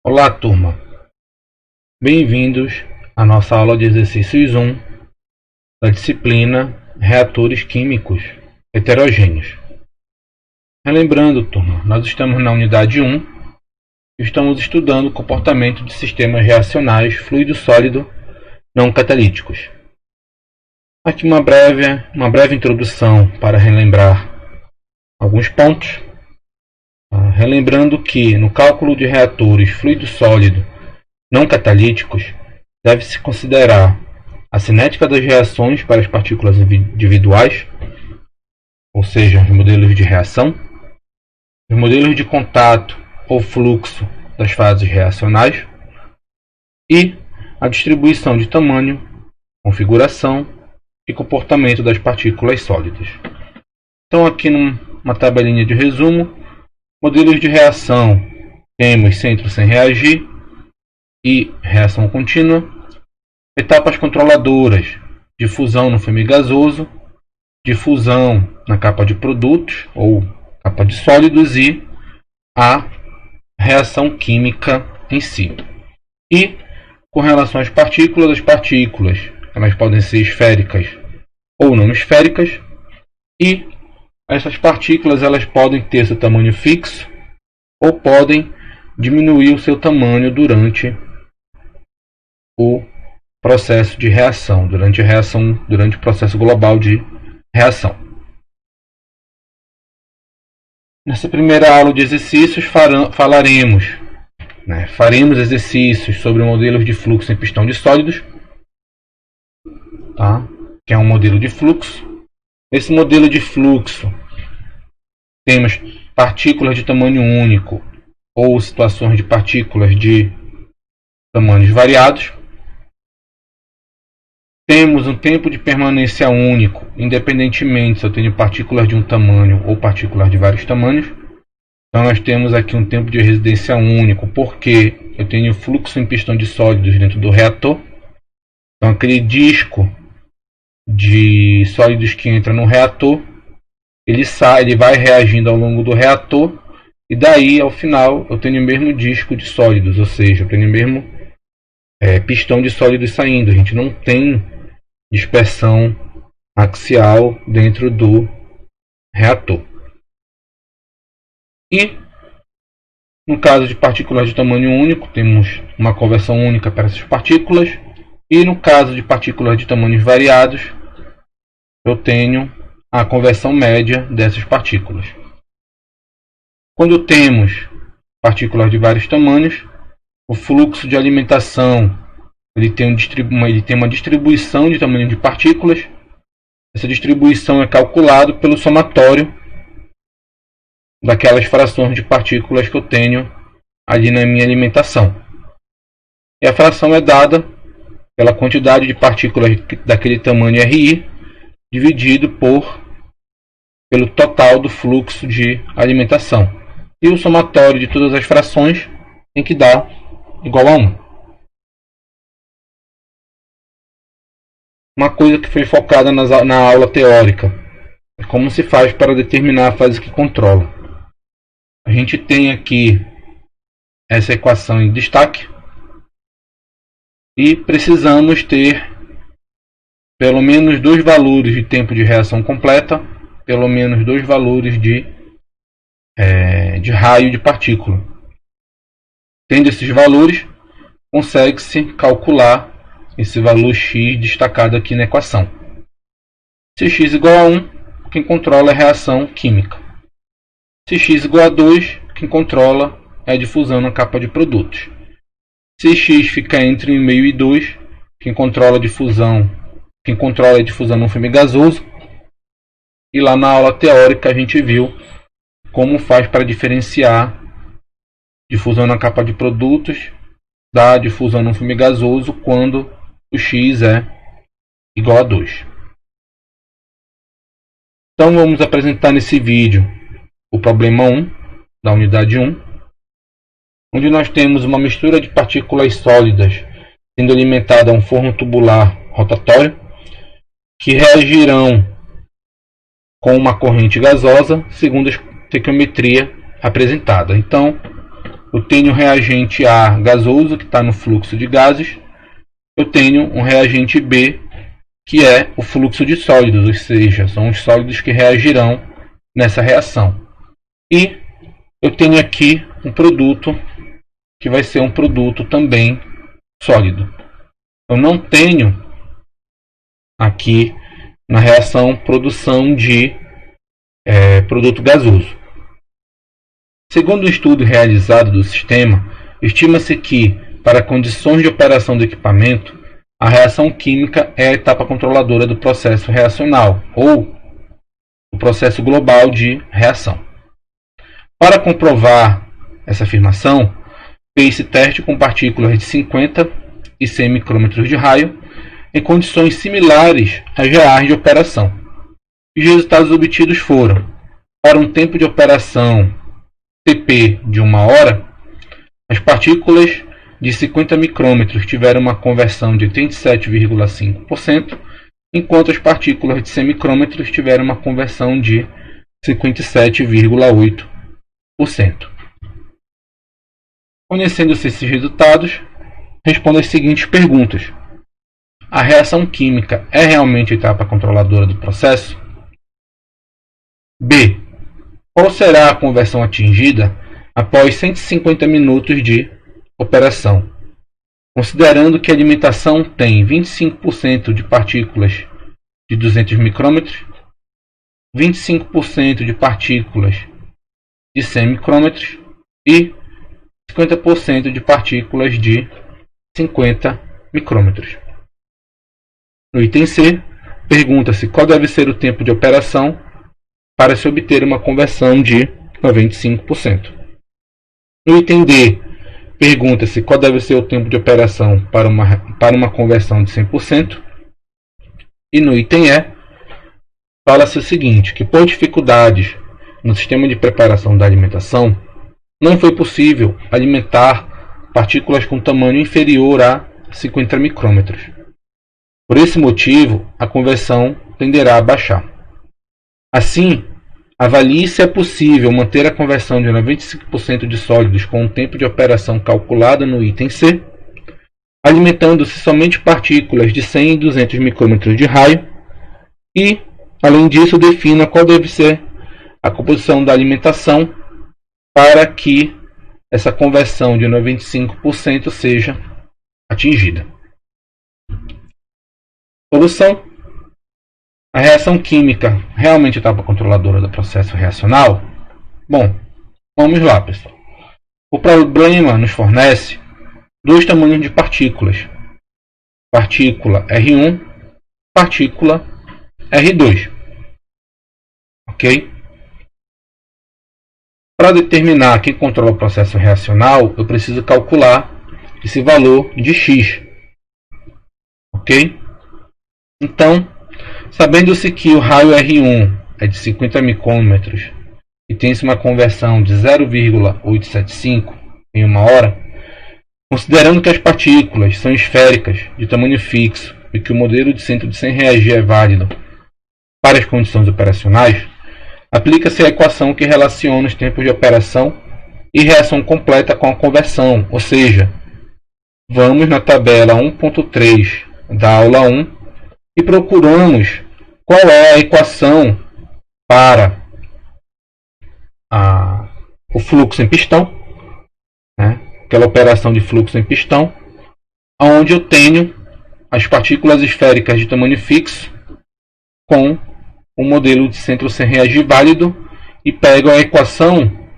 Olá, turma. Bem-vindos à nossa aula de exercícios 1 da disciplina Reatores Químicos Heterogêneos. Relembrando, turma, nós estamos na unidade 1 e estamos estudando o comportamento de sistemas reacionais fluido-sólido não catalíticos. Aqui uma breve introdução para relembrar alguns pontos. Relembrando que no cálculo de reatores fluido-sólido não catalíticos, deve-se considerar a cinética das reações para as partículas individuais, ou seja, os modelos de reação, os modelos de contato ou fluxo das fases reacionais e a distribuição de tamanho, configuração e comportamento das partículas sólidas. Então, aqui numa tabelinha de resumo, modelos de reação, temos centro sem reagir e reação contínua, etapas controladoras, difusão no filme gasoso, difusão na capa de produtos ou capa de sólidos e a reação química em si. E com relação às partículas, elas podem ser esféricas ou não esféricas, e essas partículas elas podem ter seu tamanho fixo ou podem diminuir o seu tamanho durante o processo de reação, durante o processo global de reação. Nessa primeira aula de exercícios faremos exercícios sobre modelos de fluxo em pistão de sólidos, tá? Que é um modelo de fluxo. Esse modelo de fluxo temos partículas de tamanho único ou situações de partículas de tamanhos variados. Temos um tempo de permanência único, independentemente se eu tenho partículas de um tamanho ou partículas de vários tamanhos. Então nós temos aqui um tempo de residência único, porque eu tenho fluxo em pistão de sólidos dentro do reator. Então aquele disco de sólidos que entra no reator, ele vai reagindo ao longo do reator, e daí ao final eu tenho o mesmo disco de sólidos, ou seja, eu tenho o mesmo pistão de sólidos saindo. A gente não tem dispersão axial dentro do reator. E no caso de partículas de tamanho único, temos uma conversão única para essas partículas, e no caso de partículas de tamanhos variados, eu tenho a conversão média dessas partículas. Quando temos partículas de vários tamanhos, o fluxo de alimentação ele tem uma distribuição de tamanho de partículas. Essa distribuição é calculada pelo somatório daquelas frações de partículas que eu tenho ali na minha alimentação. E a fração é dada pela quantidade de partículas daquele tamanho RI dividido pelo total do fluxo de alimentação. E o somatório de todas as frações tem que dar igual a 1. Uma coisa que foi focada na aula teórica é como se faz para determinar a fase que controla. A gente tem aqui essa equação em destaque e precisamos ter pelo menos 2 valores de tempo de reação completa, pelo menos 2 valores de raio de partícula. Tendo esses valores, consegue-se calcular esse valor x destacado aqui na equação. Se x igual a 1, quem controla é a reação química. Se x igual a 2, quem controla é a difusão na capa de produtos. Se x fica entre 1,5 e 2, quem controla é a difusão no filme gasoso. E lá na aula teórica a gente viu como faz para diferenciar difusão na capa de produtos da difusão no filme gasoso quando o x é igual a 2. Então vamos apresentar nesse vídeo o problema 1 da unidade 1, onde nós temos uma mistura de partículas sólidas sendo alimentada a um forno tubular rotatório que reagirão com uma corrente gasosa segundo a estequiometria apresentada. Então eu tenho um reagente A gasoso, que está no fluxo de gases. Eu tenho um reagente B, que é o fluxo de sólidos, ou seja, são os sólidos que reagirão nessa reação. E eu tenho aqui um produto, que vai ser um produto também sólido. Eu não tenho aqui na reação produção de produto gasoso. Segundo o estudo realizado do sistema, estima-se que, para condições de operação do equipamento, a reação química é a etapa controladora do processo reacional, ou o processo global de reação. Para comprovar essa afirmação, fez-se teste com partículas de 50 e 100 micrômetros de raio em condições similares às reais de operação. Os resultados obtidos foram: para um tempo de operação TP de 1 hora, as partículas de 50 micrômetros tiveram uma conversão de 87,5%, enquanto as partículas de 100 micrômetros tiveram uma conversão de 57,8%. Conhecendo-se esses resultados, responda as seguintes perguntas: a reação química é realmente a etapa controladora do processo? B. Qual será a conversão atingida após 150 minutos de operação, considerando que a alimentação tem 25% de partículas de 200 micrômetros, 25% de partículas de 100 micrômetros e 50% de partículas de 50 micrômetros. No item C, pergunta-se qual deve ser o tempo de operação para se obter uma conversão de 95%. No item D, pergunta-se qual deve ser o tempo de operação para uma conversão de 100%. E no item E, fala-se o seguinte, que por dificuldades no sistema de preparação da alimentação, não foi possível alimentar partículas com tamanho inferior a 50 micrômetros. Por esse motivo, a conversão tenderá a baixar. Assim, avalie se é possível manter a conversão de 95% de sólidos com um tempo de operação calculado no item C, alimentando-se somente partículas de 100 e 200 micrômetros de raio e, além disso, defina qual deve ser a composição da alimentação para que essa conversão de 95% seja atingida. Solução: a reação química realmente é a etapa controladora do processo reacional? Bom, vamos lá, pessoal. O problema nos fornece dois tamanhos de partículas: partícula R1, partícula R2. Ok? Para determinar quem controla o processo reacional, eu preciso calcular esse valor de x. Ok? Então, sabendo-se que o raio R1 é de 50 micrômetros e tem-se uma conversão de 0,875 em 1 hora, considerando que as partículas são esféricas de tamanho fixo e que o modelo de centro de sem reagir é válido para as condições operacionais, aplica-se a equação que relaciona os tempos de operação e reação completa com a conversão, ou seja, vamos na tabela 1.3 da aula 1 e procuramos qual é a equação para o fluxo em pistão, né? Aquela operação de fluxo em pistão, onde eu tenho as partículas esféricas de tamanho fixo com o modelo de centro sem reagir válido e pego a equação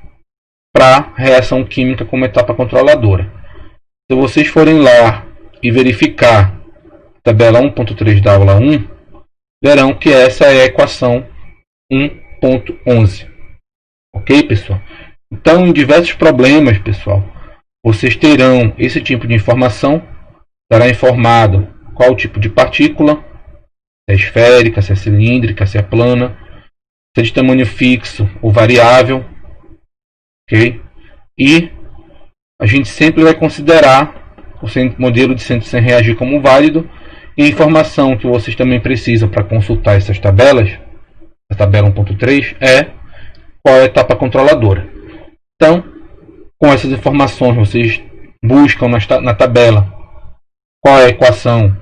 para reação química como etapa controladora. Se vocês forem lá e verificar a tabela 1.3 da aula 1, verão que essa é a equação 1.11. Ok, pessoal? Então, em diversos problemas, pessoal, vocês terão esse tipo de informação. Será informado qual o tipo de partícula, se é esférica, se é cilíndrica, se é plana, se é de tamanho fixo ou variável. Ok? E a gente sempre vai considerar o modelo de centro sem reagir como válido. E a informação que vocês também precisam para consultar essas tabelas, a tabela 1.3, é qual é a etapa controladora. Então, Com essas informações, vocês buscam na tabela qual é a equação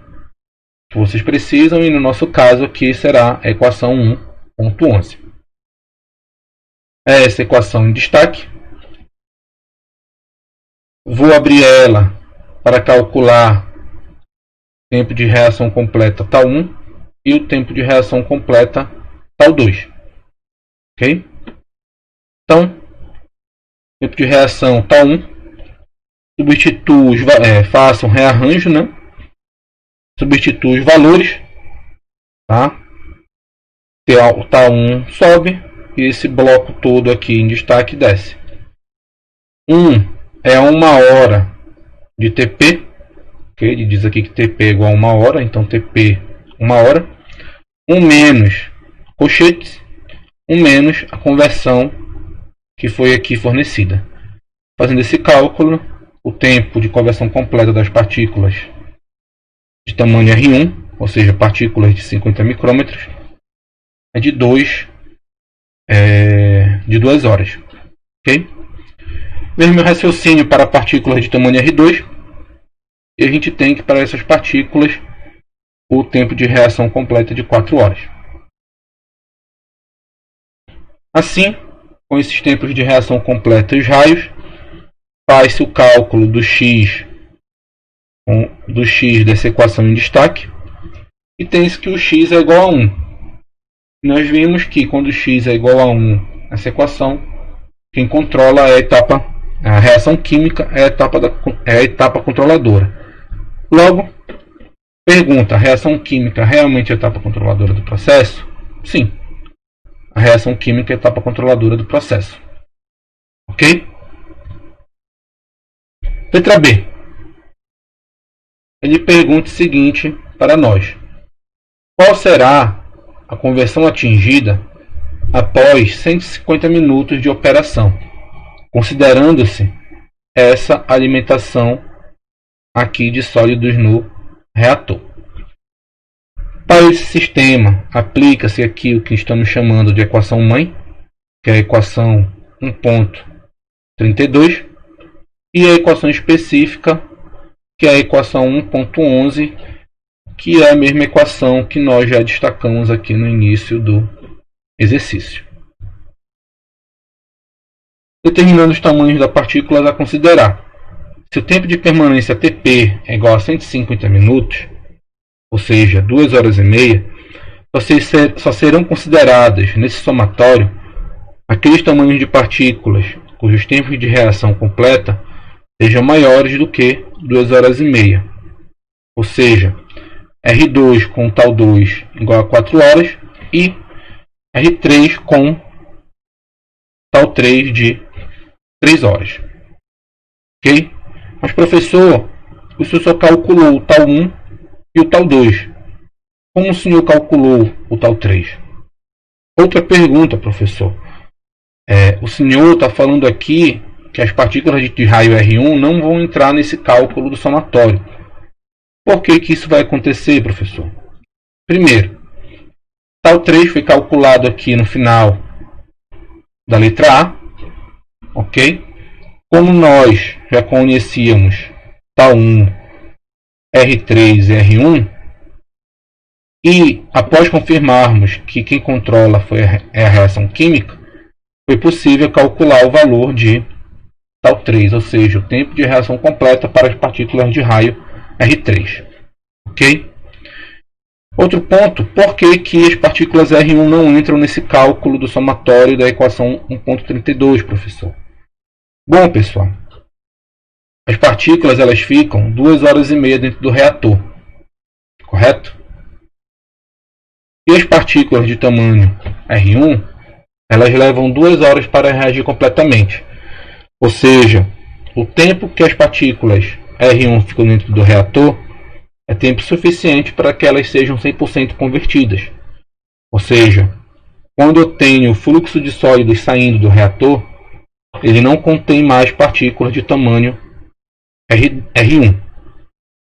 que vocês precisam, e no nosso caso aqui será a equação 1.11. É essa equação em destaque. Vou abrir ela para calcular o tempo de reação completa tal 1 e o tempo de reação completa tal 2. Ok? Então, tempo de reação tal 1, substituo, faço um rearranjo, né? Substituo os valores, tá? Tal 1 sobe e esse bloco todo aqui em destaque desce. 1 é 1 hora de TP, ok? Ele diz aqui que TP é igual a 1 hora, então TP 1 hora. 1 menos colchetes, 1 menos a conversão que foi aqui fornecida. Fazendo esse cálculo, o tempo de conversão completa das partículas de tamanho R1, ou seja, partículas de 50 micrômetros, é de 2 horas. Ok? Mesmo raciocínio para partículas de tamanho R2, e a gente tem que, para essas partículas, o tempo de reação completa de 4 horas. Assim, com esses tempos de reação completa e os raios, faz-se o cálculo do x dessa equação em destaque, e tem-se que o x é igual a 1. Nós vimos que quando x é igual a 1 nessa equação, quem controla a reação química é a etapa controladora. Logo, pergunta: a reação química realmente é a etapa controladora do processo? Sim, a reação química é a etapa controladora do processo. Ok? Letra B. Ele pergunta o seguinte para nós: qual será a conversão atingida após 150 minutos de operação, considerando-se essa alimentação aqui de sólidos no reator? Para esse sistema, aplica-se aqui o que estamos chamando de equação mãe, que é a equação 1.32, e a equação específica, que é a equação 1.11, que é a mesma equação que nós já destacamos aqui no início do exercício. Determinando os tamanhos das partículas a considerar. Se o tempo de permanência TP é igual a 150 minutos, ou seja, 2 horas e meia, só serão consideradas nesse somatório aqueles tamanhos de partículas cujos tempos de reação completa sejam maiores do que 2 horas e meia. Ou seja, R2 com tal 2 igual a 4 horas e R3 com tal 3 de 3 horas. Ok? Mas, professor, o senhor só calculou o tal 1 e o tal 2. Como o senhor calculou o tal 3? Outra pergunta, professor. O senhor está falando aqui que as partículas de raio R1 não vão entrar nesse cálculo do somatório. Por que isso vai acontecer, professor? Primeiro, tal 3 foi calculado aqui no final da letra A, ok? Como nós já conhecíamos tal 1, R3 e R1, e após confirmarmos que quem controla é a reação química, foi possível calcular o valor de tal 3, ou seja, o tempo de reação completa para as partículas de raio R3. Ok? Outro ponto: por que as partículas R1 não entram nesse cálculo do somatório da equação 1.32, professor? Bom, pessoal, as partículas elas ficam 2 horas e meia dentro do reator, correto? E as partículas de tamanho R1, elas levam 2 horas para reagir completamente. Ou seja, o tempo que as partículas R1 ficam dentro do reator é tempo suficiente para que elas sejam 100% convertidas. Ou seja, quando eu tenho o fluxo de sólidos saindo do reator, ele não contém mais partículas de tamanho R1.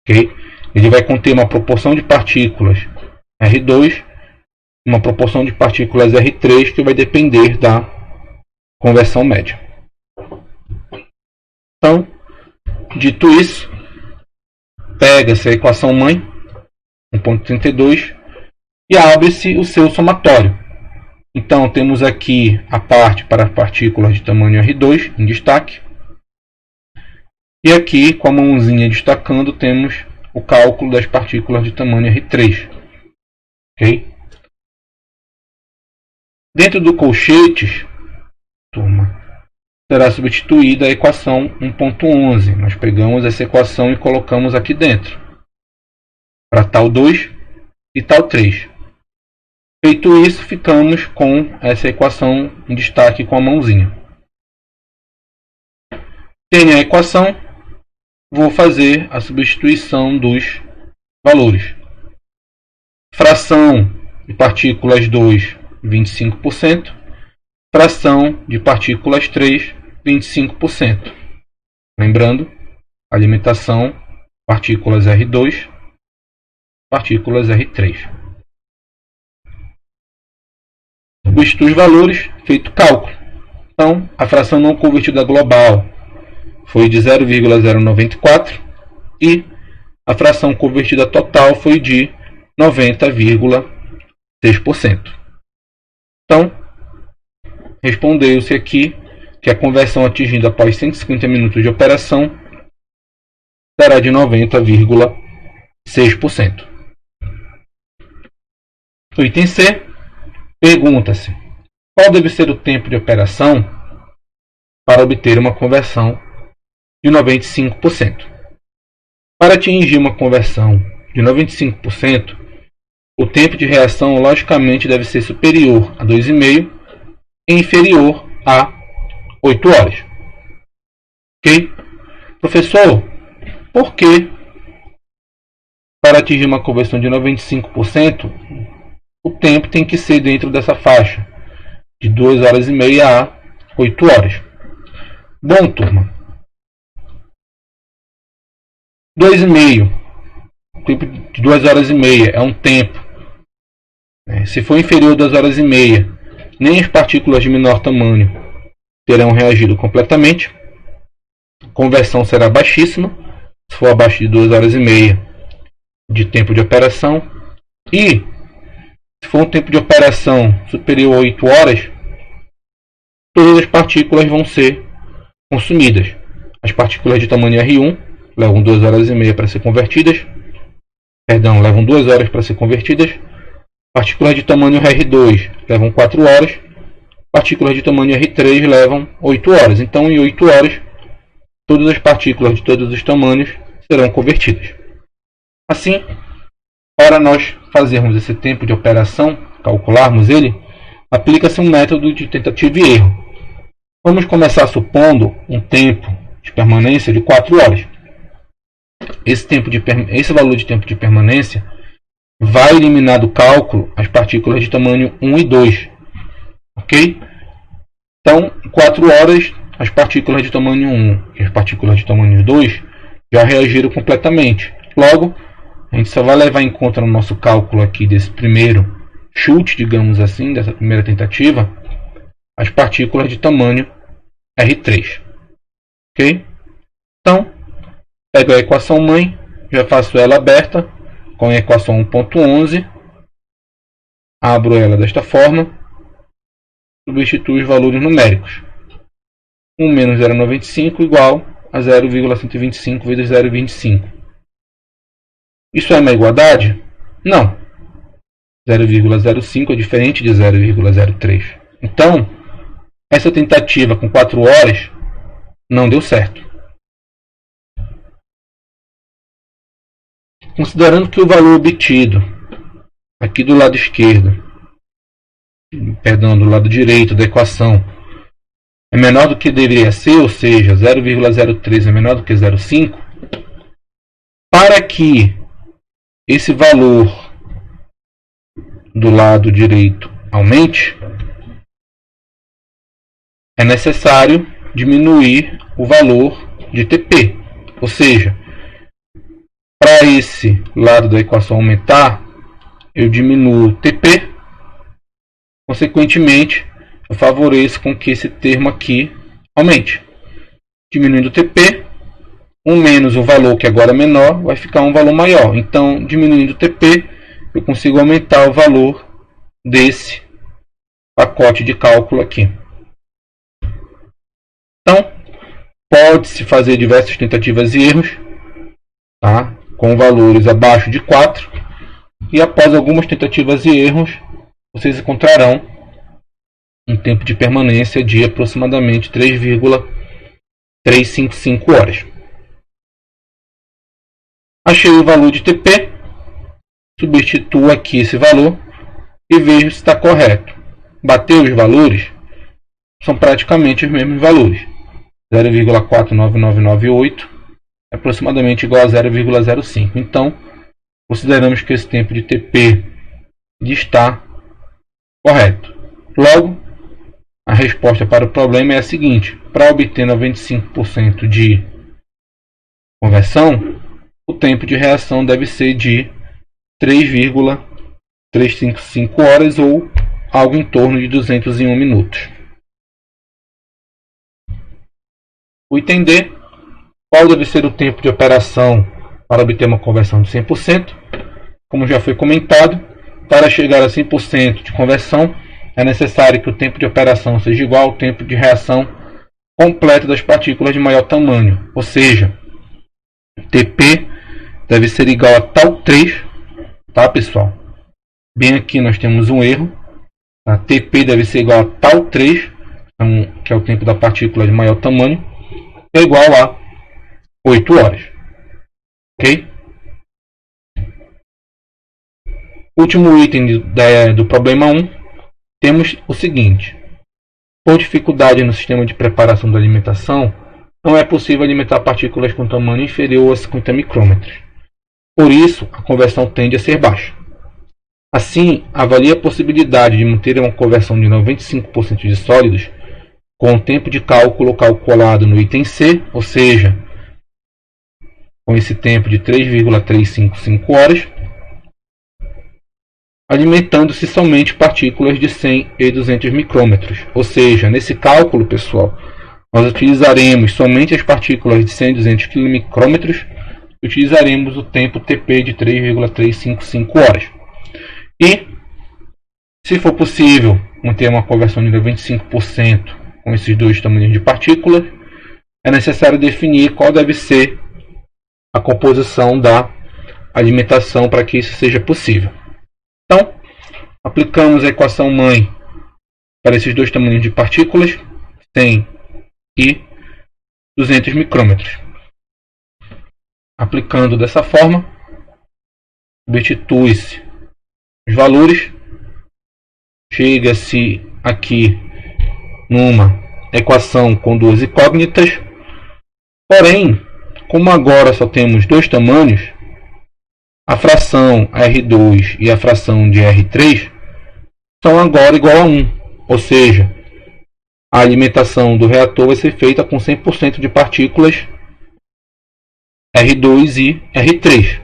Okay? Ele vai conter uma proporção de partículas R2, uma proporção de partículas R3, que vai depender da conversão média. Então, dito isso, pega-se a equação mãe, 1.32, e abre-se o seu somatório. Então, temos aqui a parte para partículas de tamanho R2 em destaque. E aqui, com a mãozinha destacando, temos o cálculo das partículas de tamanho R3. Ok? Dentro do colchetes, turma, será substituída a equação 1.11. Nós pegamos essa equação e colocamos aqui dentro, para tal 2 e tal 3. Feito isso, ficamos com essa equação em destaque com a mãozinha. Tenho a equação, vou fazer a substituição dos valores. Fração de partículas 2, 25%. Fração de partículas 3, 25%. Lembrando, alimentação, partículas R2, partículas R3. Substitui os valores, feito cálculo. Então, a fração não convertida global foi de 0,094 e a fração convertida total foi de 90,6%. Então, respondeu-se aqui que a conversão atingida após 150 minutos de operação será de 90,6%. O item C pergunta-se qual deve ser o tempo de operação para obter uma conversão de 95%. Para atingir uma conversão de 95%, o tempo de reação logicamente deve ser superior a 2,5 e inferior a 8 horas. Ok? Professor, por que para atingir uma conversão de 95%, o tempo tem que ser dentro dessa faixa, de 2 horas e meia a 8 horas? Bom, turma, 2,5, tempo de 2 horas e meia é um tempo. Se for inferior a 2 horas e meia, nem as partículas de menor tamanho terão reagido completamente. A conversão será baixíssima, se for abaixo de 2 horas e meia de tempo de operação. E se for um tempo de operação superior a 8 horas, todas as partículas vão ser consumidas. As partículas de tamanho R1 levam 2 horas e meia para ser convertidas. Levam 2 horas para ser convertidas. Partículas de tamanho R2 levam 4 horas. Partículas de tamanho R3 levam 8 horas. Então, em 8 horas, todas as partículas de todos os tamanhos serão convertidas. Assim, para nós fazermos esse tempo de operação, calcularmos ele, aplica-se um método de tentativa e erro. Vamos começar supondo um tempo de permanência de 4 horas. Esse valor de tempo de permanência vai eliminar do cálculo as partículas de tamanho 1 e 2. Ok? Então, 4 horas, as partículas de tamanho 1 e as partículas de tamanho 2 já reagiram completamente. Logo, a gente só vai levar em conta no nosso cálculo aqui desse primeiro chute, digamos assim, dessa primeira tentativa, as partículas de tamanho R3. Ok? Então, pego a equação mãe, já faço ela aberta com a equação 1.11, abro ela desta forma, substituo os valores numéricos. 1 menos 0,95 igual a 0,125 vezes 0,25. Isso é uma igualdade? Não. 0,05 é diferente de 0,03. Então, essa tentativa com 4 horas não deu certo. Considerando que o valor obtido aqui do lado esquerdo, do lado direito da equação, é menor do que deveria ser, ou seja, 0,03 é menor do que 0,5, para que esse valor do lado direito aumente, é necessário diminuir o valor de TP. Ou seja, para esse lado da equação aumentar, eu diminuo TP, consequentemente, eu favoreço com que esse termo aqui aumente. diminuindo o TP, 1 menos o valor que agora é menor, vai ficar um valor maior. Então, diminuindo o TP, eu consigo aumentar o valor desse pacote de cálculo aqui. Então, pode-se fazer diversas tentativas e erros, tá? Com valores abaixo de 4. E após algumas tentativas e erros, vocês encontrarão um tempo de permanência de aproximadamente 3,355 horas. Achei o valor de TP, substituo aqui esse valor e vejo se está correto. Bateu os valores, são praticamente os mesmos valores. 0,49998 é aproximadamente igual a 0,05. Então, consideramos que esse tempo de TP está correto. Logo, a resposta para o problema é a seguinte: para obter 95% de conversão, o tempo de reação deve ser de 3,355 horas ou algo em torno de 201 minutos. O item D: qual deve ser o tempo de operação para obter uma conversão de 100%? Como já foi comentado, para chegar a 100% de conversão, é necessário que o tempo de operação seja igual ao tempo de reação completo das partículas de maior tamanho, ou seja, TP deve ser igual a tal 3, tá, pessoal? Bem aqui nós temos um erro. A TP deve ser igual a tal 3, que é o tempo da partícula de maior tamanho, é igual a 8 horas. Ok? Último item do problema 1. Temos o seguinte: por dificuldade no sistema de preparação da alimentação, não é possível alimentar partículas com tamanho inferior a 50 micrômetros. Por isso, a conversão tende a ser baixa. Assim, avalie a possibilidade de manter uma conversão de 95% de sólidos com o tempo de cálculo calculado no item C, ou seja, com esse tempo de 3,355 horas, alimentando-se somente partículas de 100 e 200 micrômetros. Ou seja, nesse cálculo, pessoal, nós utilizaremos somente as partículas de 100 e 200 micrômetros e utilizaremos o tempo TP de 3,355 horas. E, se for possível manter uma conversão de 95% com esses dois tamanhos de partículas, é necessário definir qual deve ser a composição da alimentação para que isso seja possível. Então, aplicamos a equação mãe para esses dois tamanhos de partículas, 100 e 200 micrômetros. Aplicando dessa forma, substitui-se os valores, chega-se aqui numa equação com duas incógnitas, porém, como agora só temos dois tamanhos, a fração R2 e a fração de R3 são agora igual a 1, ou seja, a alimentação do reator vai ser feita com 100% de partículas R2 e R3.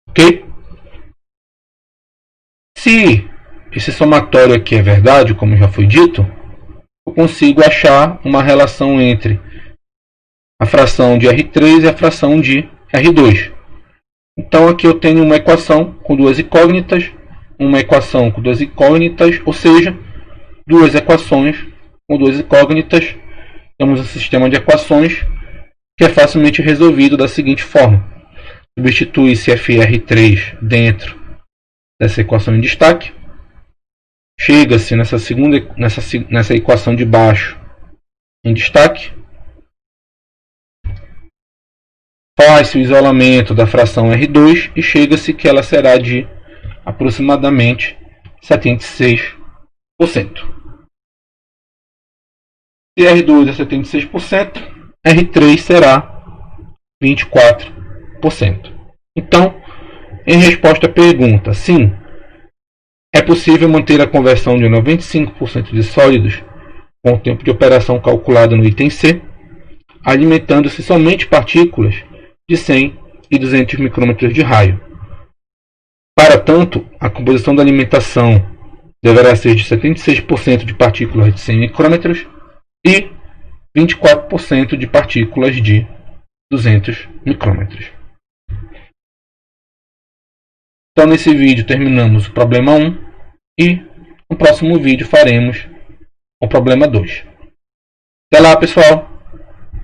Ok? Se esse somatório aqui é verdade, como já foi dito, eu consigo achar uma relação entre a fração de R3 e a fração de R2. Então aqui eu tenho uma equação com duas incógnitas, uma equação com duas incógnitas, ou seja, duas equações com duas incógnitas. Temos um sistema de equações que é facilmente resolvido da seguinte forma: substitui-se FR3 dentro dessa equação em destaque, chega-se nessa equação de baixo em destaque, faz-se o isolamento da fração R2 e chega-se que ela será de aproximadamente 76%. Se R2 é 76%, R3 será 24%. Então, em resposta à pergunta, sim, é possível manter a conversão de 95% de sólidos com o tempo de operação calculado no item C, alimentando-se somente partículas de 100 e 200 micrômetros de raio. Para tanto, a composição da alimentação deverá ser de 76% de partículas de 100 micrômetros e 24% de partículas de 200 micrômetros. Então nesse vídeo terminamos o problema 1 e no próximo vídeo faremos o problema 2. Até lá, pessoal!